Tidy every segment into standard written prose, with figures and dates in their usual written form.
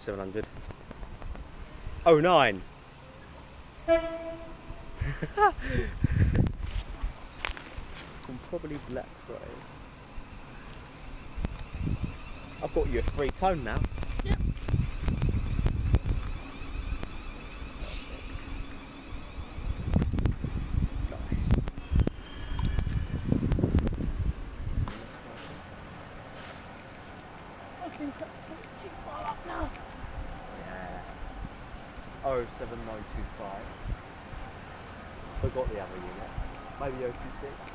700. 09. From probably Black Friday. I've got you a free tone now. Yep. Nice. I think that's too far up now. Yeah. 07925. Forgot the other unit. Maybe 026.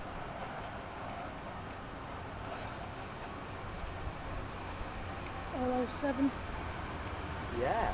Oh, 07. Yeah.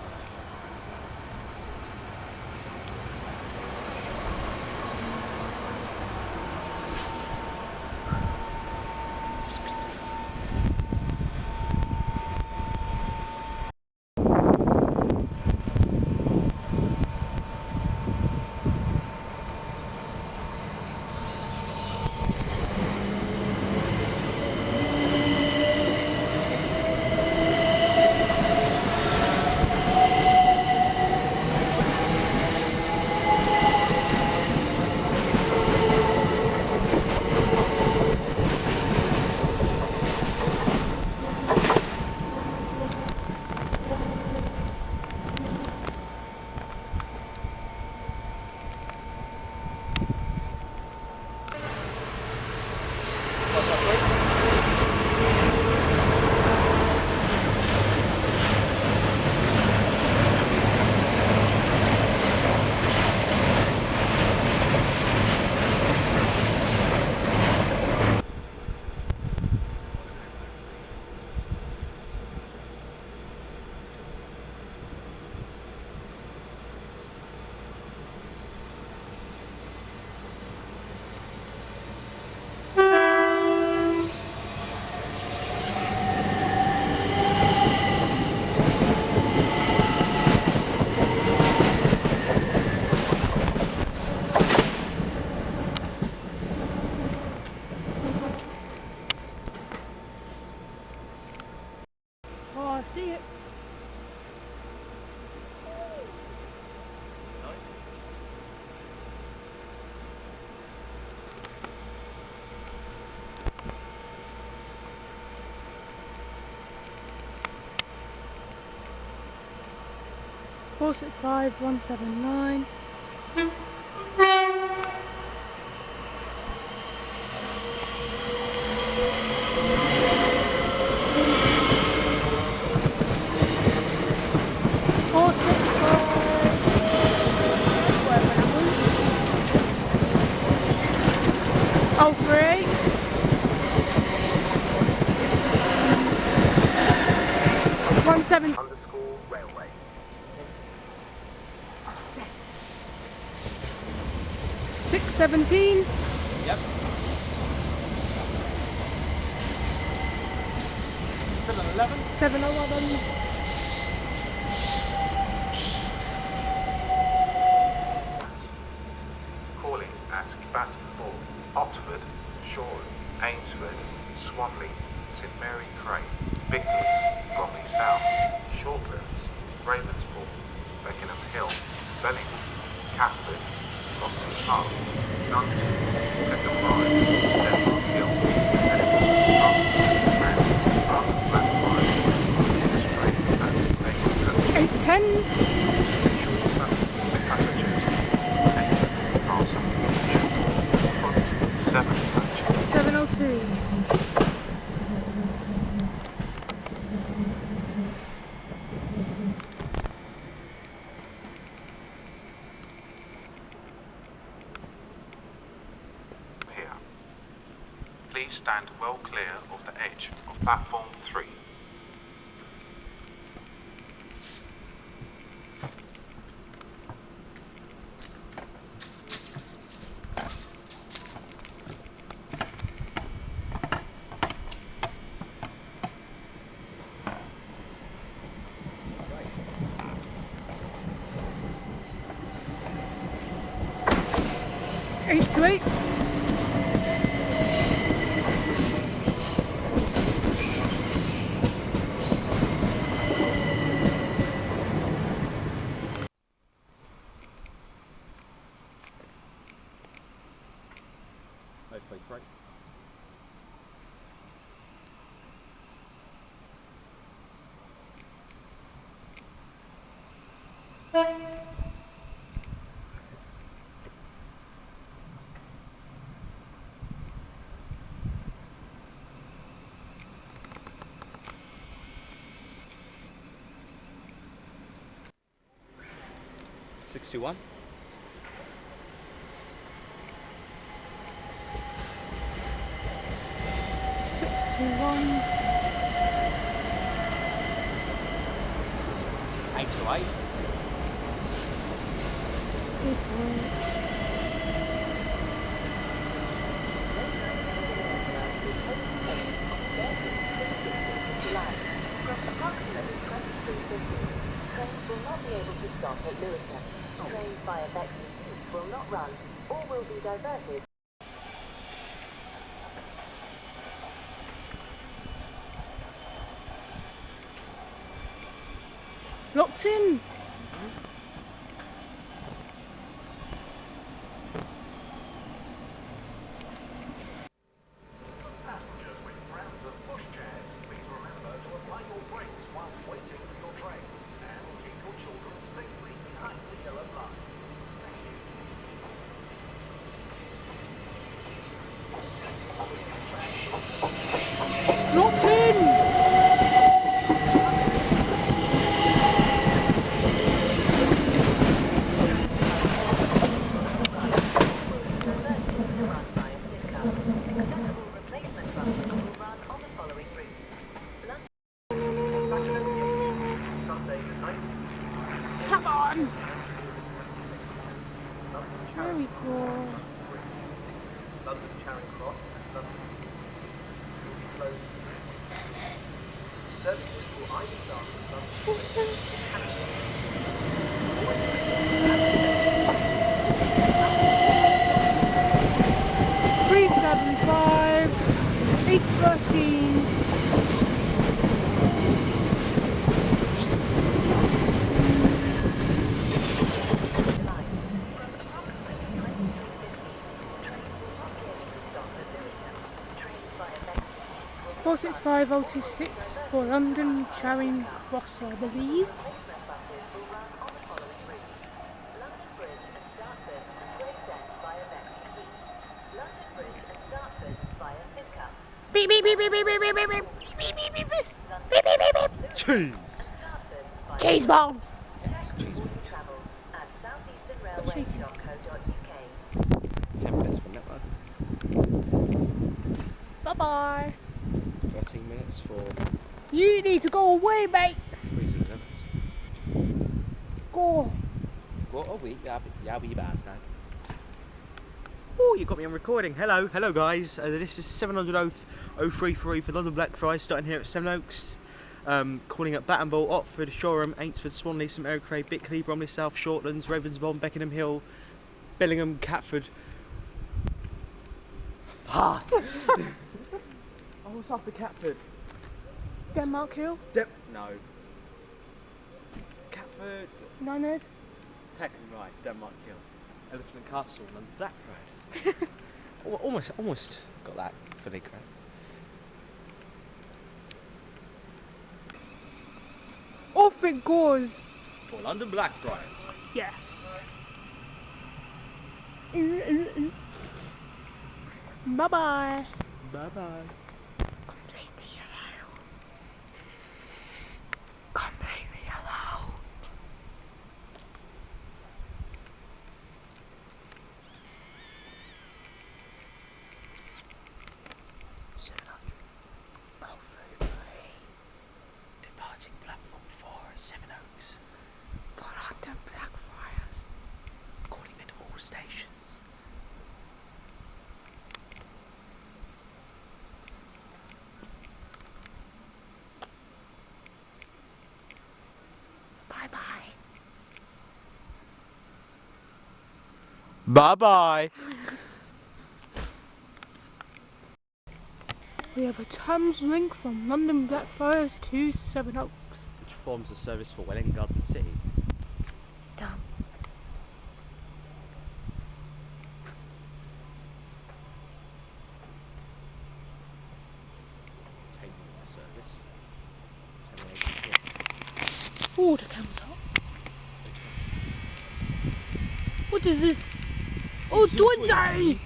Oh, I see it. Four 6 5 179. Four 6 5. Whatever that was. Oh, 3. 17. Underscore railway. 617. Yep. 711. 711. Calling at Battenford, Oxford, Shoreham, Ainsford, Swanley, St Mary Cray, Bickley, Bromley South, Shortlands, Ravensbourne, Beckenham Hill, Bellingham, Catford, Boston Park, London, Peckham Rye, Denmark Hill, Edinburgh, and Blackfriars, Illustrate and Baker 810. Passengers, enter, parcel, new, front, 7 touch. 702. Here. Please stand well clear of the edge of platform 3. Eight to 8. 621. 621. 828. 828. Trains will not be able to stop at Lewisham. Trains via Bexley Heath will not run or will be diverted. Locked in. Locked in. Accessible replacement buses will run on the following routes. Come on. There we go. London Charing Cross, London will be closed. Services will either start from London. 375. 813. Four 65026 for London Charing Cross, I believe. Beep beep beep beep beep beep beep beep beep beep beep beep beep beep beep beep beep. Cheese! Cheese balls. Yes, cheese. Travel at Shaking. southeasternrailways.co.uk. 10 minutes from network. Bye bye. 13 minutes for You need to go away, mate. 367. Go. Go away, you bastard. Oh, you got me on recording. Hello guys. This is 700-033 for London Blackfriars, starting here at Sevenoaks. Calling at Baton Ball, Otford, Shoreham, Ainsford, Swanley, St Mary Cray, Bickley, Bromley South, Shortlands, Ravensbourne, Beckenham Hill, Bellingham, Catford. Fuck! Oh, what's after Catford? Denmark Hill. No. Catford. Nunhead. Peckham, right. Denmark Hill. Elephant and Castle and Blackfriars. almost got that fully correct. Off it goes. For London Blackfriars. Yes. Bye bye. Bye bye. Completely yellow. Completely yellow. Departing platform 4 at Sevenoaks. For London Blackfriars. Calling at all stations. Bye bye. Bye bye. We have a Thames link from London Blackfriars to Sevenoaks. Which forms a service for Welwyn Garden City. Damn. Taking the service. Terminating here. Oh, the camera's up. What is this? Oh, 20!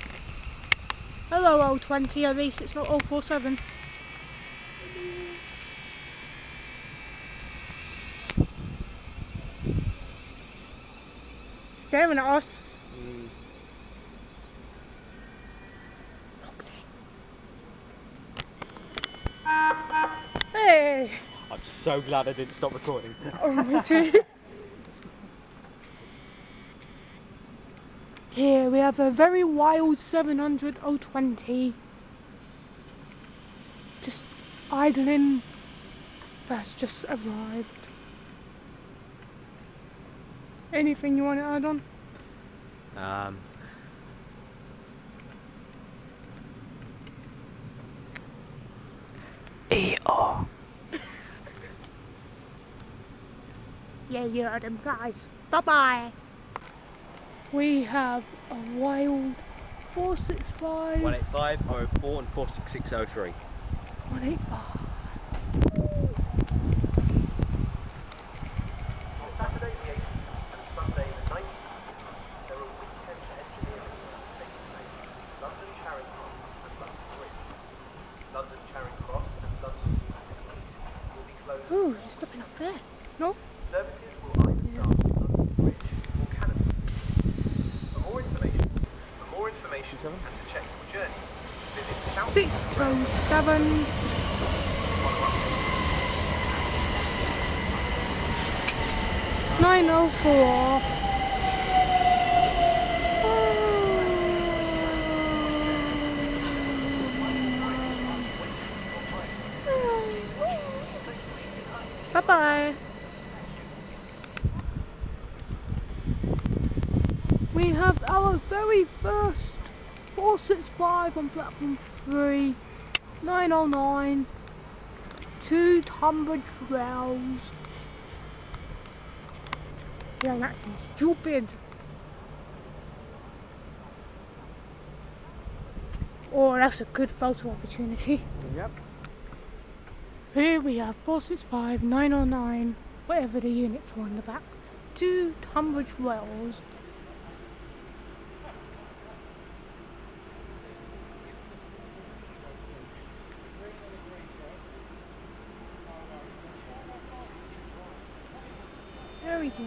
Hello, 020, at least it's not 047. staring at us. Hey! I'm so glad I didn't stop recording. Oh, me too. Here we have a very wild 700 020. Just idling. That's just arrived. Anything you want to add on? ER. Yeah, you heard him, guys. Bye-bye. We have a wild 465. 185, 004 and 46603. 185. Saturday the 8th and Sunday the 9th, there are weekend engineering works taking place between London Charing Cross and London Bridge. London Charing Cross and London will be closed. Ooh, he's stopping up there. No? Services will either start with London Bridge or Canada. For more information and to check your journey, visit 607. Nine oh four. Bye bye. We have our very first 465 on platform 3, 909, 2 Tunbridge Wells. Yeah, I'm acting stupid. Oh, that's a good photo opportunity. Yep. Here we have 465, 909, whatever the units were on the back, 2 Tunbridge Wells. There we go.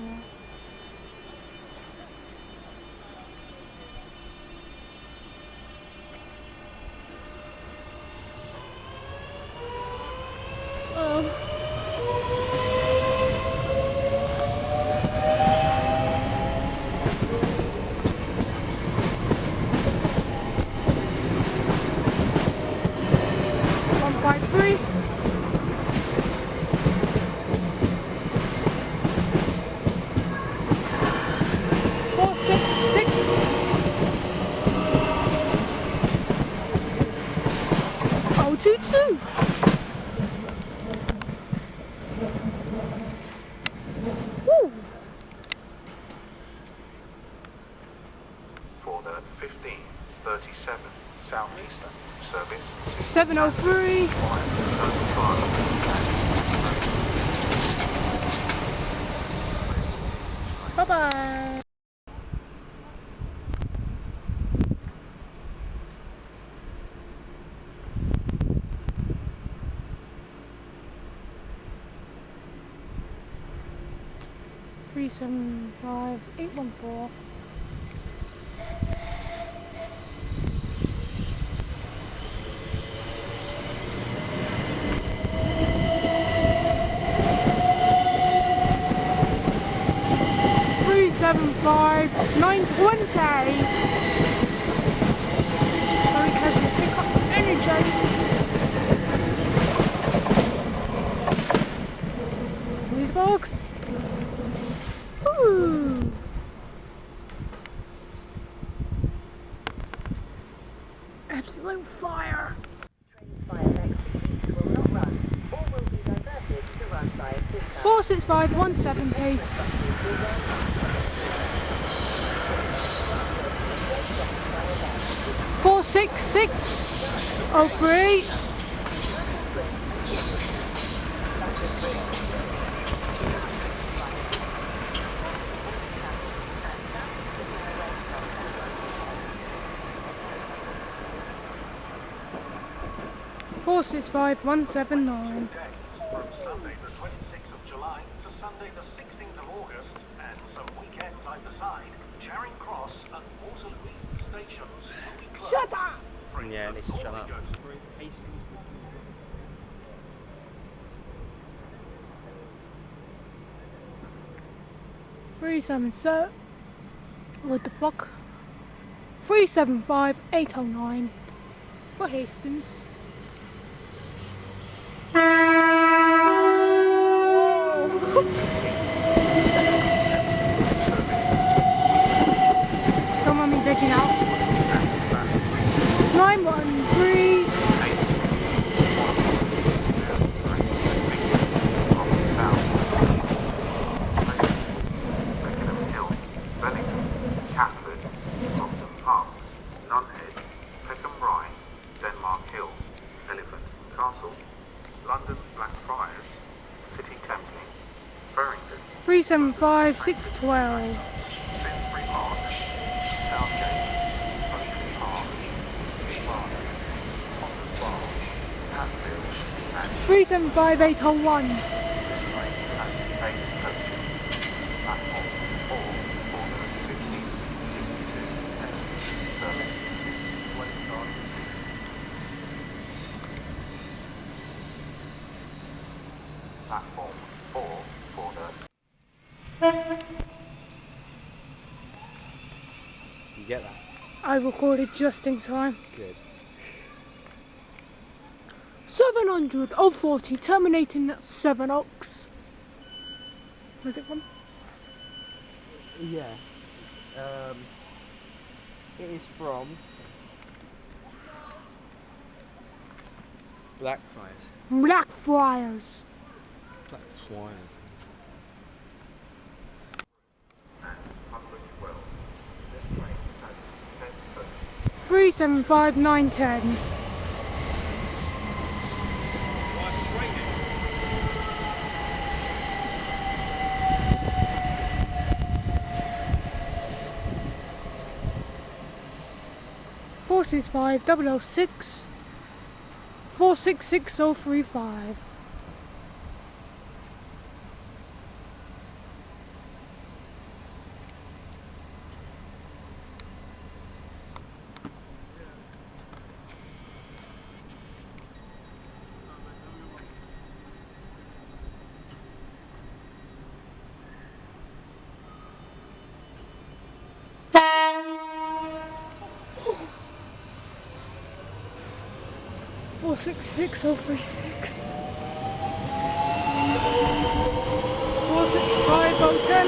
For the 1537 Southeastern service to 703. 535. Bye bye. Three 7 5 8 1 4. Three 7 5 920. Very casual pick up energy. News box. Ooh. Absolute fire. Trains via Lexington will not run or will be diverted to run via Sistine. 465 170. 46603. Four 65179. From Sunday the 26th of July to Sunday the 16th 2nd of August and some weekends either side, Charing Cross and Waterloo stations will be closed. Shut up! Yeah, it needs to shut up. Hastings. 377. What the fuck? 375809 for Hastings. Don't want me bitching out. 913. Beckenham Hill, Bellington, Catford, Crompton Park, Nunhead, Peckham Rye, Denmark Hill, Elephant and Castle, London Blackfriars, City Thameslink, Farringdon, 375612. Finsbury Park, Southgate, Ocean Park, Barnet, Potters Bar, Hatfield, and 375801. Platform 4 for the 1652 service. Dwelling guard received. Platform 4 for the You get that? I recorded just in time. Good. 740 terminating at Sevenoaks. Was it one? Yeah. It is from Blackfriars. Blackfriars. Blackfriars. Tunbridge Wells. This train has 10 coaches. 375910. Forces 5006 466035. Four six six oh 36. 465010.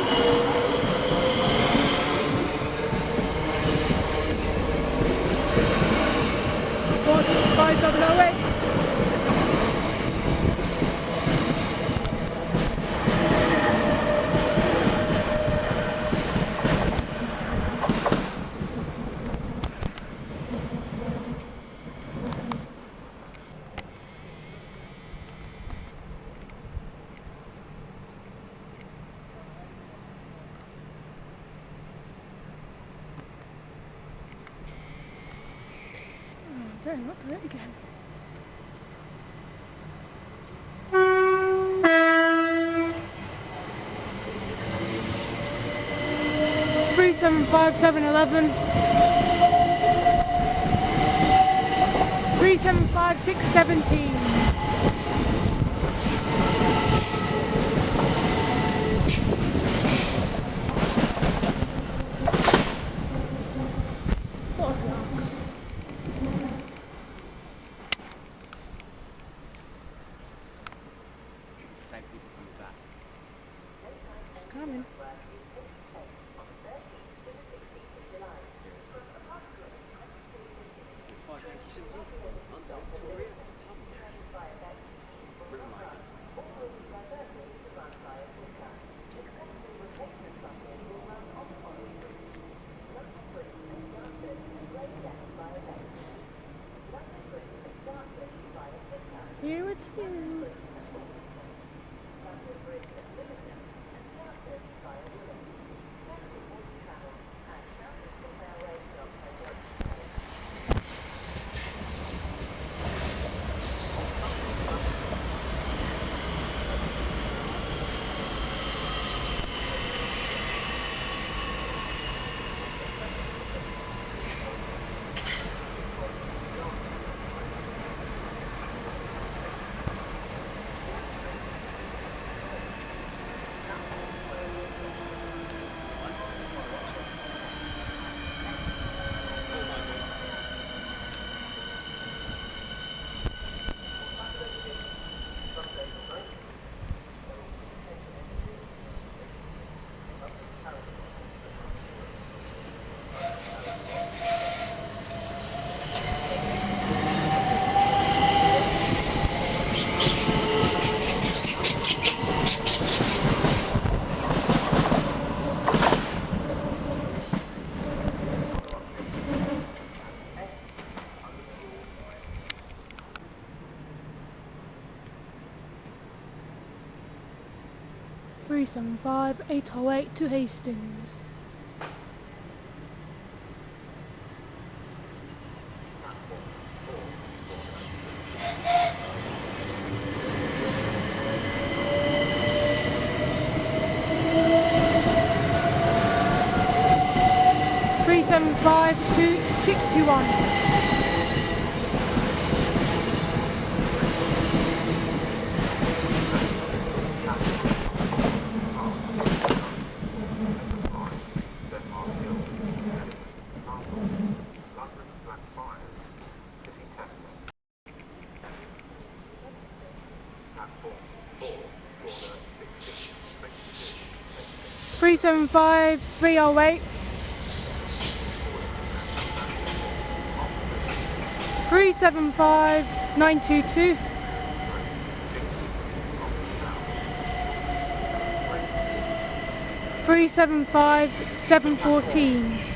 Four six five double oh eight. Damn, not do it again. Three seven five 711. 375 617. What was that? Same people coming back. It's coming. Here it is. 375 808 to Hastings. Three seven five two 621. Three seven five 308. 375 922. 375 714.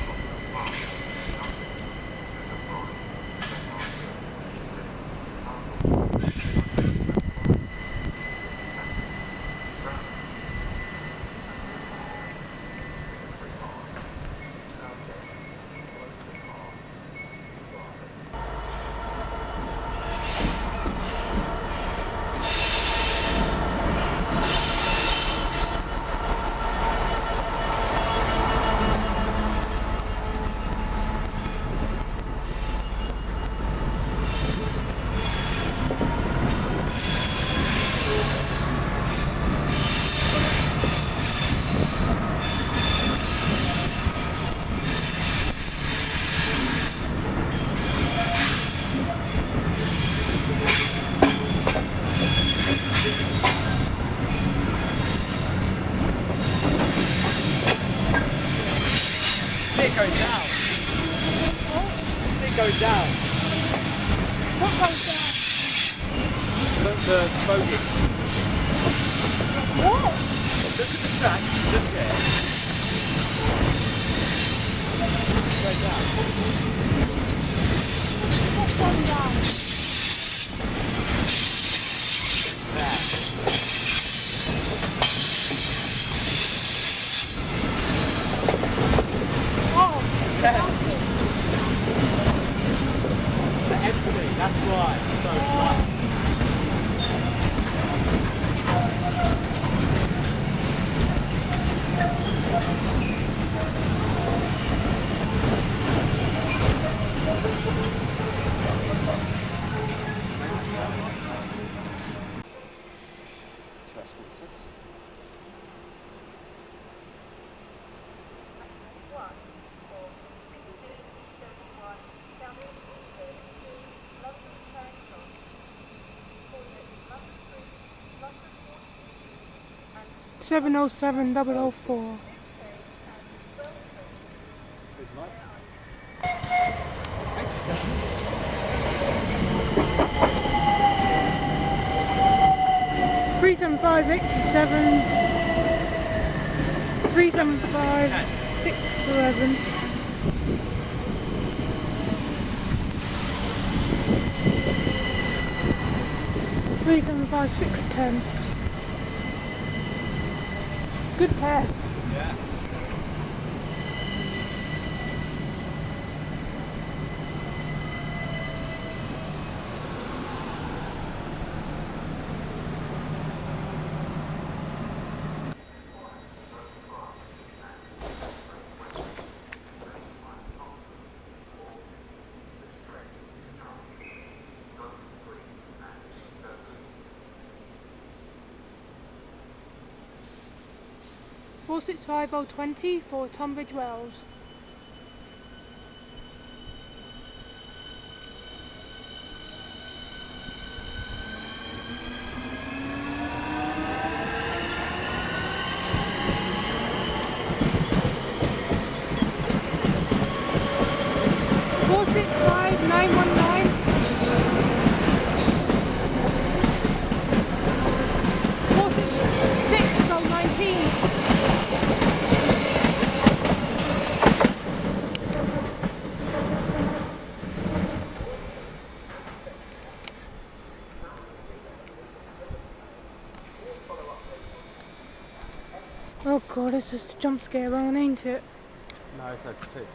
It goes down. It goes down. What goes down? The bogie. What? Look at the track. Look at it. It goes down. What's going down? Oh, Yeah. They're empty. That's why. It's so flat. Seven 707 004. Good night. 375 87. 375 611. 375 610. Good pair. Yeah. Four 650 20 for Tunbridge Wells. Four 659 919. 466 19. Oh, this is the jump scare one, ain't it? No, it's over 2.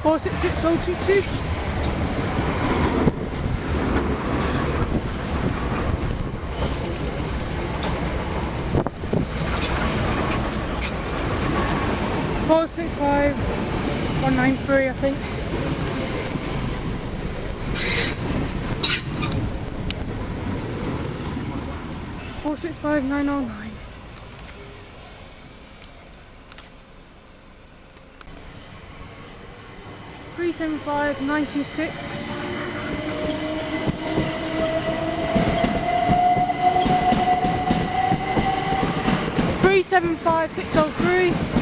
466022. Four six five 193, I think. 465909. Three 926. 375603.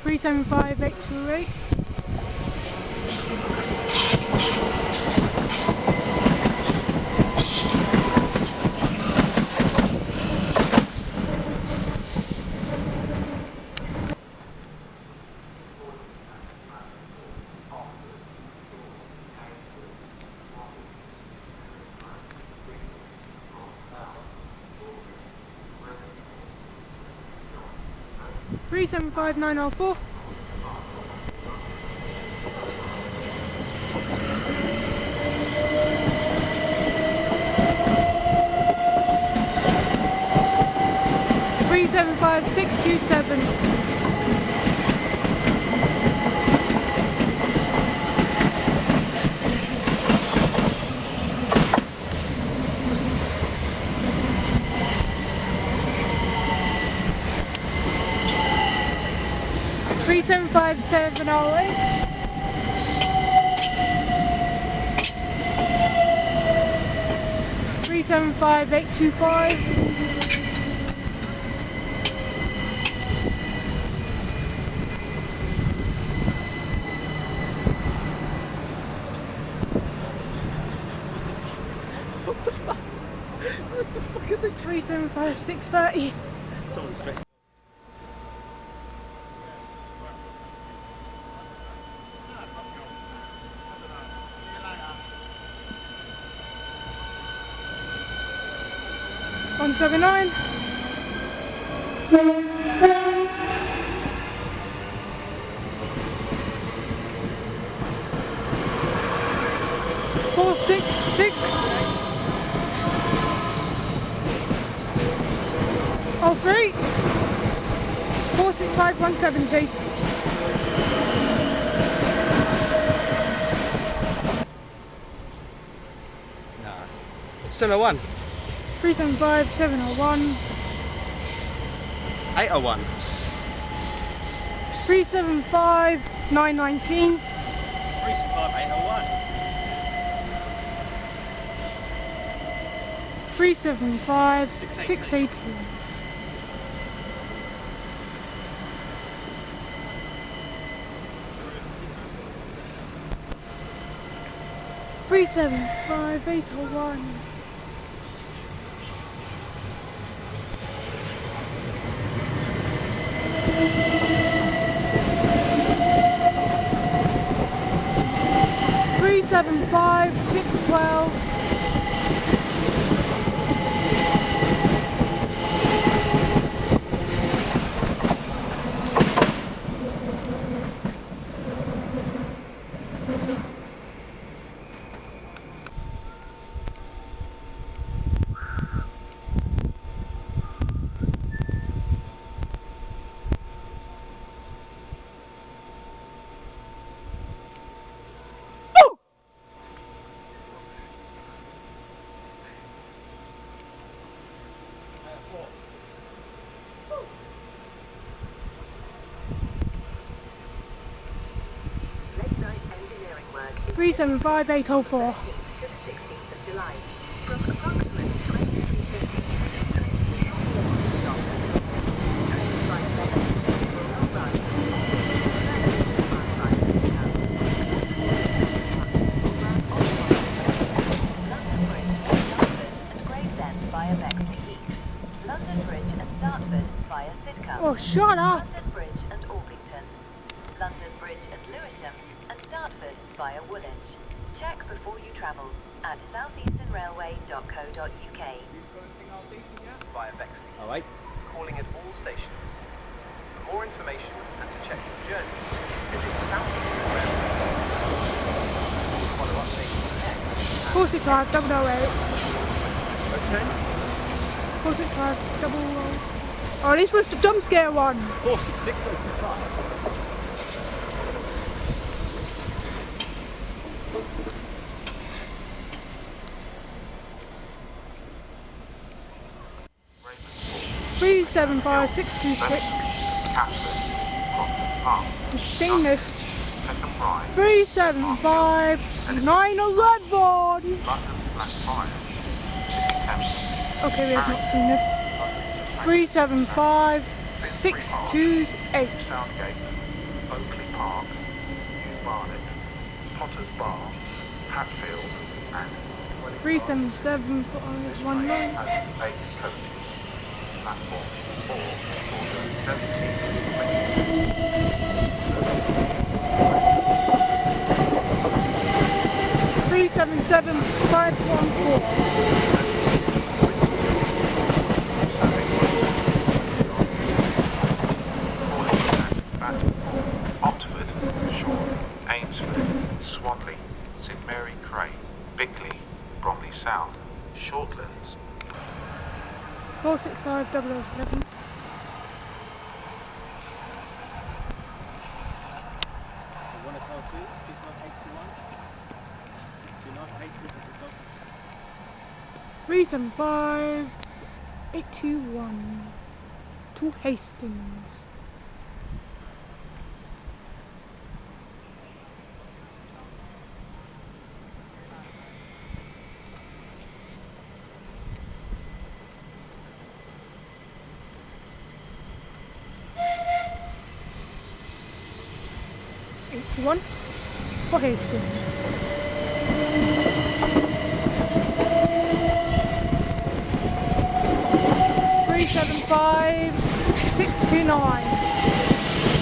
375828. 375904. 375627. 375708. 375825. 375630. Someone's dressed. One 79. 466. 03. 465 170. 701. 375 701. 801. 375 919. 365 801. 375 618. 375 801. 375 612. 375 375804. to the 16th of July. From approximately 23:50 trains by Sevenoaks will not run. London Bridge and Dartford via Sidcup. Oh, shut up! London Bridge and Orpington. London Bridge and Lewisham and Dartford via Woolwich. Check before you travel at southeasternrailway.co.uk. Via Bexley. Alright. Calling at all stations. For more information and to check your journey, visit Southeastern Railway. Follow updates next. 465 008. Okay. 465 008. Oh, this was the jump scare one. 466 05. Ravensbourne, 375626. Catford, Crompton Park, You've seen this. Peckham Rye, 375 911. London Blackfriars, City Thames, Okay, we have not seen this. 375 628. Southgate, Oakley Park, New Barnet, Potter's Bar, Hatfield, and 377 519. has 8 coaches. Platform 4 orders 17 377 514. Oxford, Shore, Ainsford, Swanley, St Mary Cray, Bickley, Bromley South, Shortlands, 465 007. Three 375 821 to Hastings. One for Hastings. 375 629.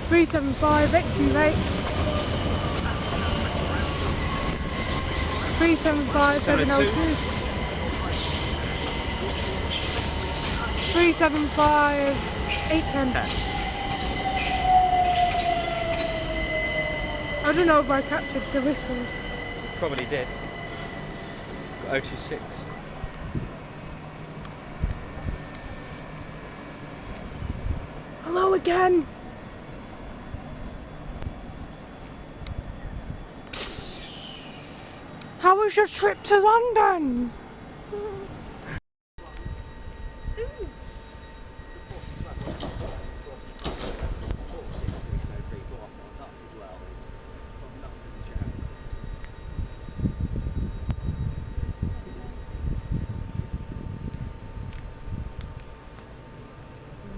Three 375 828. 375 702. 375 810. I don't know if I captured the whistles. Probably did. Got 026. Hello again. How was your trip to London?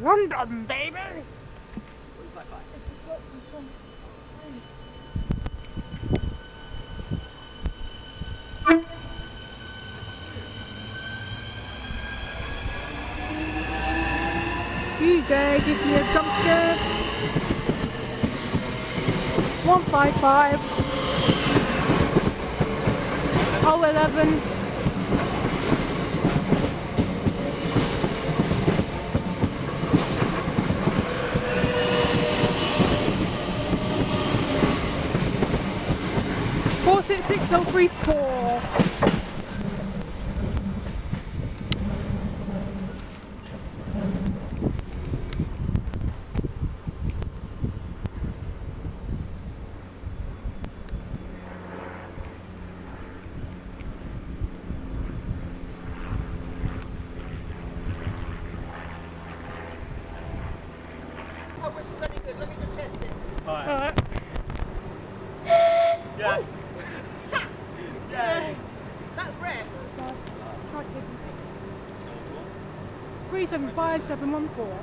London, baby! You dare give me a jump scare? 155 011. 6034. Alright. Yes. Yay. That's rare. Try taking 375714.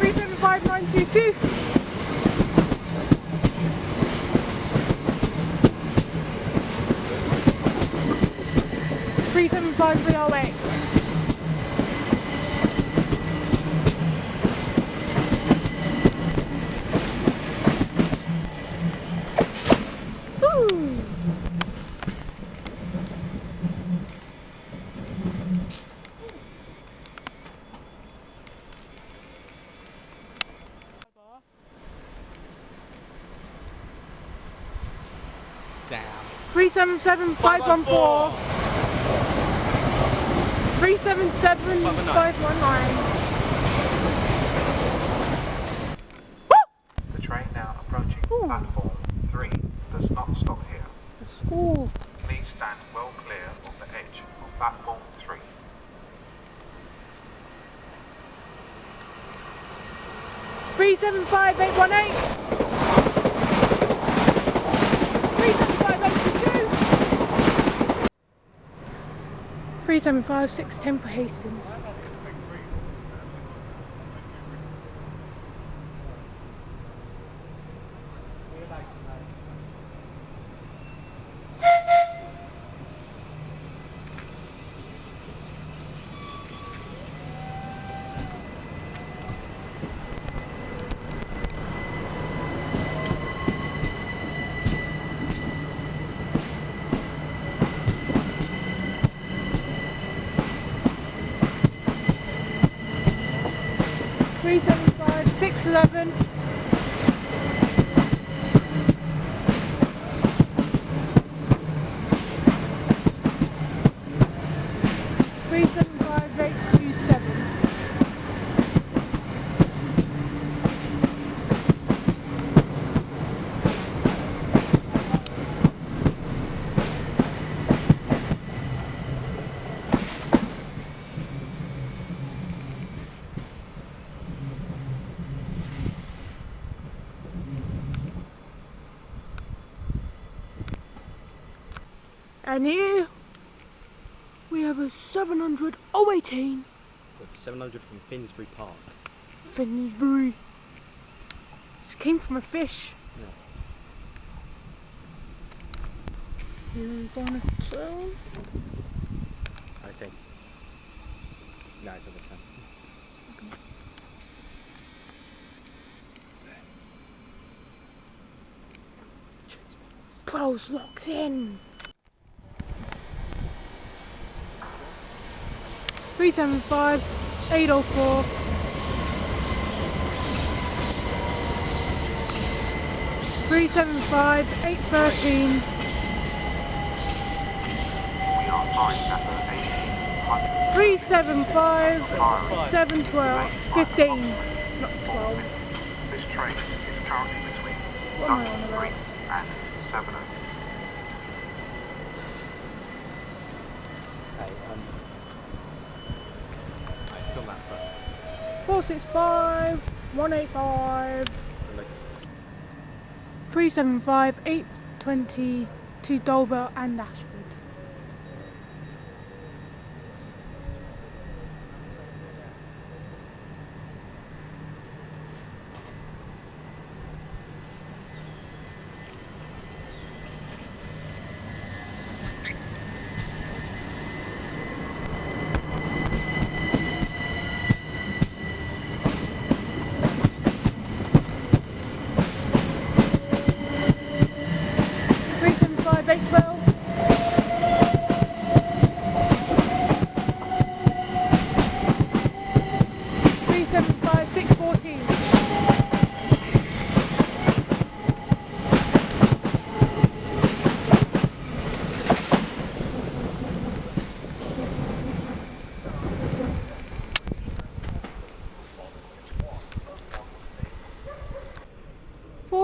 $375,922. 375308. Ooh. Damn. 377514. 377519. The train now approaching Ooh. platform 3 does not stop here. The school. Please stand well clear of the edge of platform 3. 375818. 375822. 375610 for Hastings. Three 611. 375827. And here we have a 700 018 700 from Finsbury Park. Finsbury. This came from a fish. Yeah. Here's down at 2. I think. No, it's not the 10. Close locks in. 375 804. 375 813. We are fine at the 1800. 375 712 15. Not 12. This train is currently between What am I on London about? Bridge and Sevenoaks. Okay, I film that first. 465 185. Look. 375 820 to Dover and Ashford.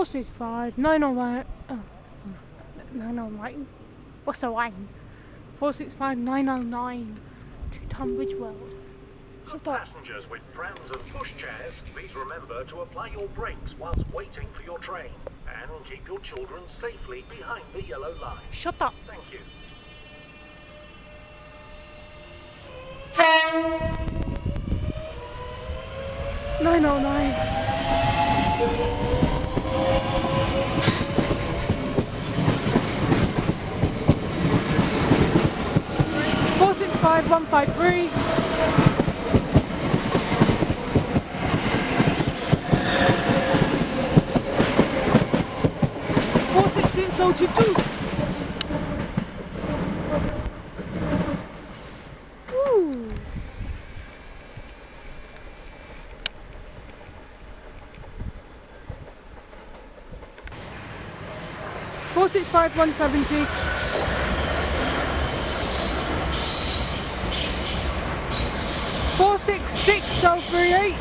465 909. Oh, 909. What's the line? 465 909 to Tunbridge Wells. For passengers with prams and pushchairs, please remember to apply your brakes whilst waiting for your train and keep your children safely behind the yellow line. Shut up. Thank you. Nine oh nine. Four six five 153. 466 022. Ooh. 465 170. 466 038.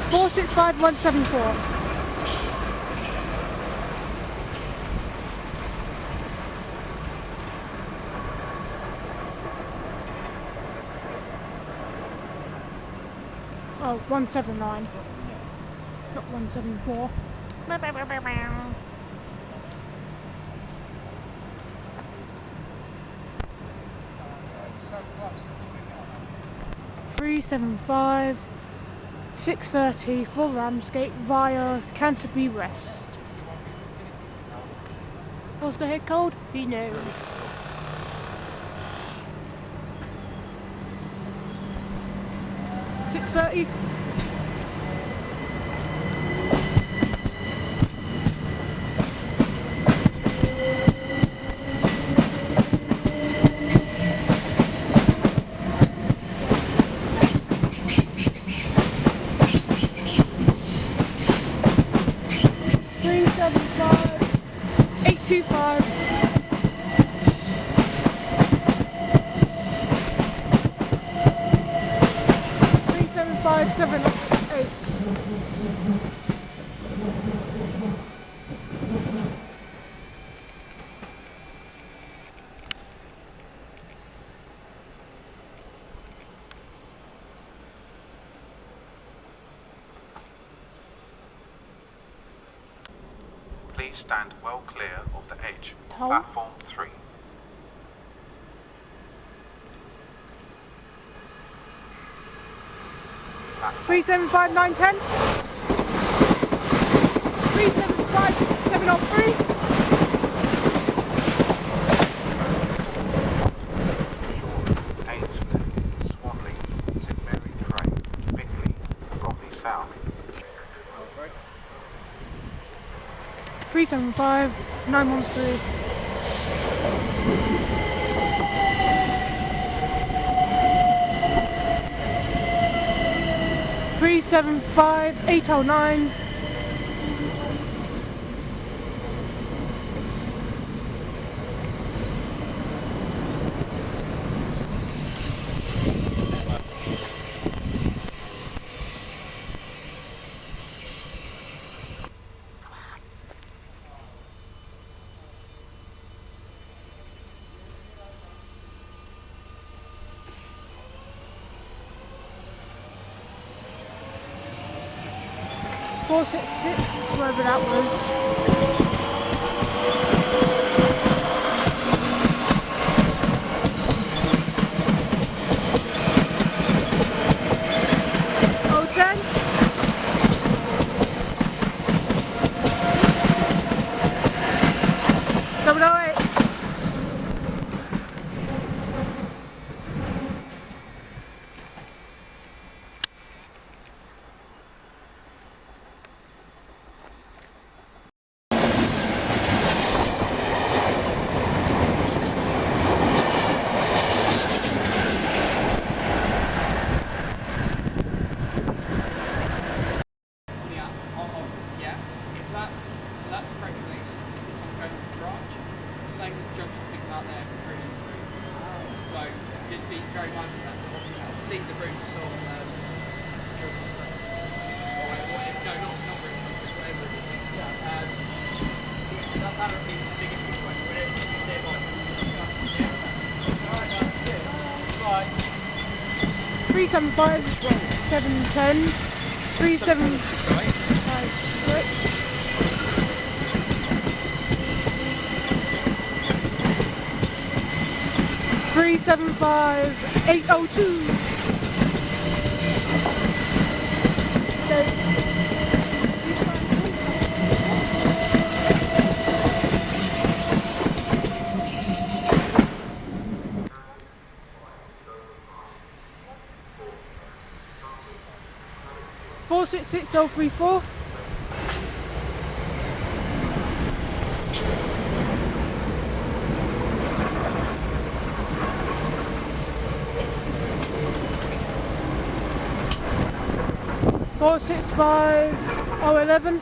465 174. Oh, 179. Not 174. 375 630 for Ramsgate via Canterbury West. Was the head cold? He knows. $6.30. $825. 778. Please stand well clear of the edge of Toll. platform 3. Platform 375910. 375703. Ainsford, Swanley, St Mary Cray, Bickley, Bromley South. 375 913. 375 809. 466, wherever that was. Oh, 10. Double 08. 375 710 375 375 802. Okay. 466034. Four six five 011.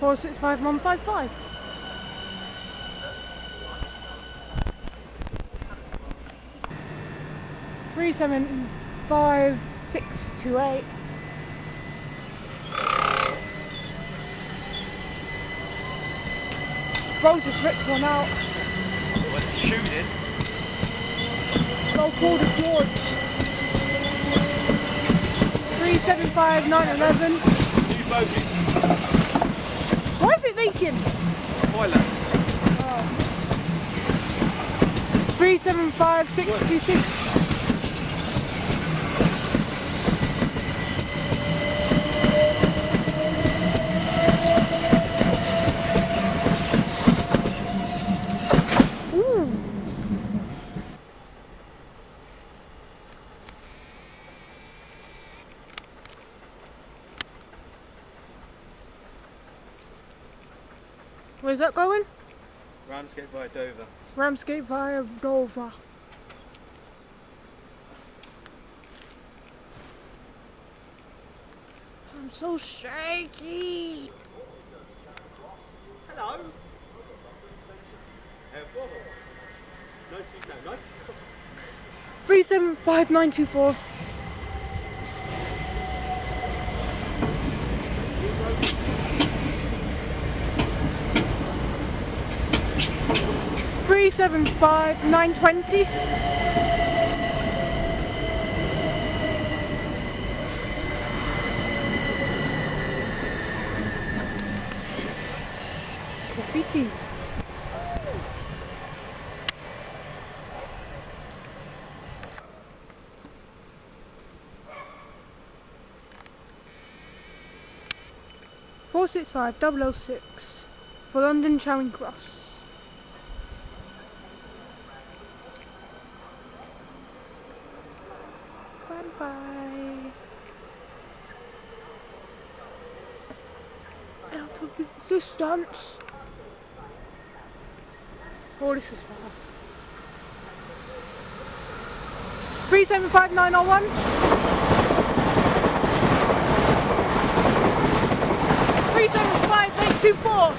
465155. 375628. Bro just ripped one out. What's shooting? Bro called a George. 375911. New boating. Why is it leaking? Toilet. 375626. Where's that going? Ramsgate via Dover. Ramsgate via Dover. I'm so shaky. Hello. 375924. Three 75920. Graffiti. Four 006 for London Charing Cross. Bye. Out of existence. Oh, this is fast. 375901. 375824.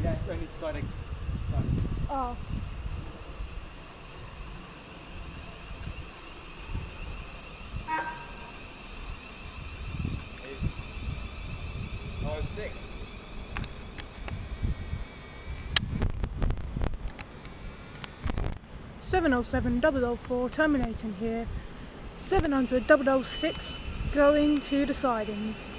Yeah, it's only deciding. Oh. It's 06. Seven 004 terminating here. 700 006 going to the sidings.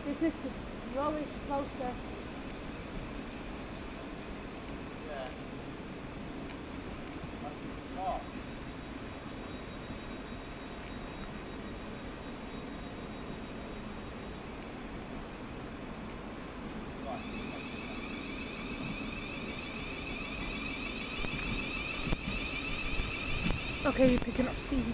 This is the slowest process. Yeah. That's smart. Right. Okay, you're picking up speed.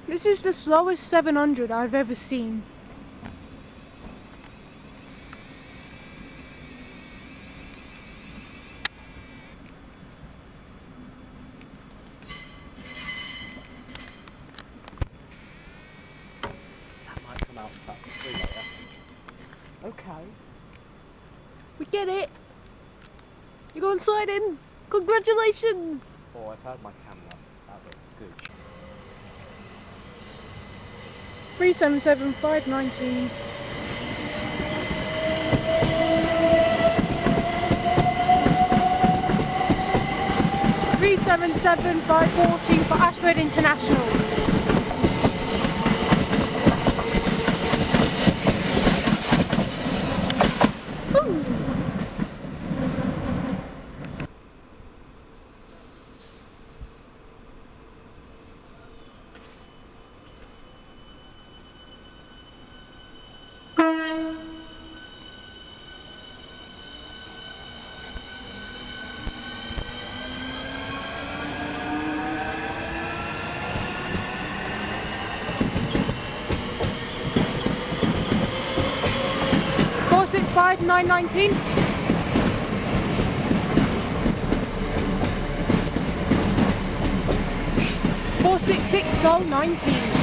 This is the slowest 700 I've ever seen. That might come out about 3 later. Okay. We get it! You got on sightings! Congratulations! Oh, I've had my camera. That looks good. 377519. Three seven seven 514 for Ashford International. Ooh. Four 665 919. 466 Sol 19.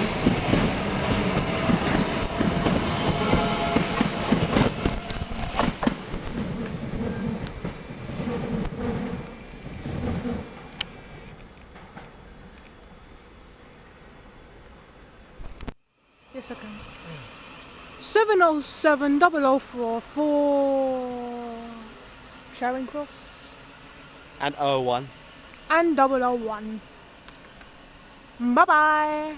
Yes, I can. 707 004 for Charing Cross And 01. and 001. Bye bye.